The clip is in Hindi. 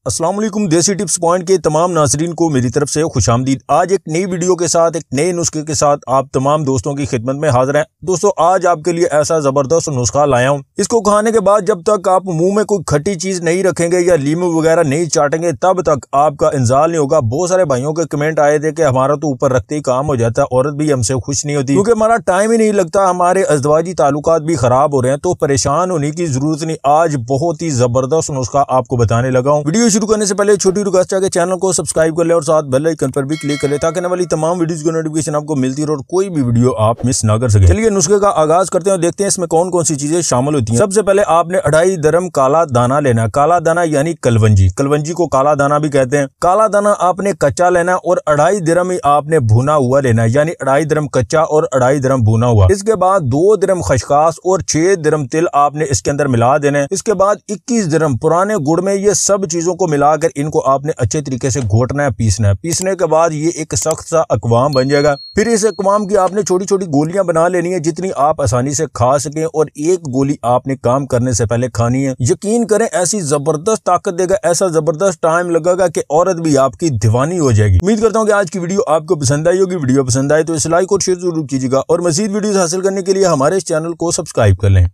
अस्सलाम वालेकुम। देसी टिप्स पॉइंट के तमाम नाजरीन को मेरी तरफ से खुशामदीद। आज एक नई वीडियो के साथ, एक नए नुस्खे के साथ आप तमाम दोस्तों की खिदमत में हाजिर हैं। दोस्तों, आज आपके लिए ऐसा जबरदस्त नुस्खा लाया हूं। इसको खाने के बाद जब तक आप मुंह में कोई खट्टी चीज नहीं रखेंगे या लीमू वगैरह नहीं चाटेंगे, तब तक आपका इंजाल नहीं होगा। बहुत सारे भाइयों के कमेंट आए थे कि हमारा तो ऊपर रखते ही काम हो जाता है, औरत भी हमसे खुश नहीं होती क्योंकि हमारा टाइम ही नहीं लगता, हमारे अज़दवाजी ताल्लुकात भी खराब हो रहे हैं। तो परेशान होने की जरूरत नहीं। आज बहुत ही जबरदस्त नुस्खा आपको बताने लगा हूँ। वीडियो शुरू करने से पहले छोटी रिक्वेस्ट है कि चैनल को सब्सक्राइब कर ले और साथ बेल आइकन पर भी क्लिक कर ले ताकि आने वाली तमाम वीडियोस की नोटिफिकेशन आपको मिलती रहे और कोई भी वीडियो आप मिस ना कर सके। चलिए नुस्खे का आगाज करते हैं और देखते हैं इसमें कौन कौन सी चीजें शामिल होती हैं। सबसे पहले आपने 2.5 दरम काला दाना लेना है। काला दाना यानी कलवंजी, कलवंजी को काला दाना भी कहते हैं। काला दाना आपने कच्चा लेना है और 2.5 दरम ही आपने भुना हुआ लेना है, यानी 2.5 दरम कच्चा और 2.5 दरम भुना हुआ। इसके बाद 2 दरम खशखास और 6 दरम तिल आपने इसके अंदर मिला देने हैं। इसके बाद 21 दरम पुराने गुड़ में ये सब चीजों को मिलाकर इनको आपने अच्छे तरीके से घोटना है, पीसना है। पीसने के बाद ये एक सख्त सा अकवाम बन जाएगा। फिर इस अकवाम की आपने छोटी छोटी गोलियां बना लेनी है, जितनी आप आसानी से खा सकें, और एक गोली आपने काम करने से पहले खानी है। यकीन करें ऐसी जबरदस्त ताकत देगा, ऐसा जबरदस्त टाइम लगेगा कि औरत भी आपकी दीवानी हो जाएगी। उम्मीद करता हूँ कि आज की वीडियो आपको पसंद आई होगी। वीडियो पसंद आए तो इसे लाइक और शेयर जरूर कीजिएगा और मजीद वीडियो हासिल करने के लिए हमारे इस चैनल को सब्सक्राइब कर लें।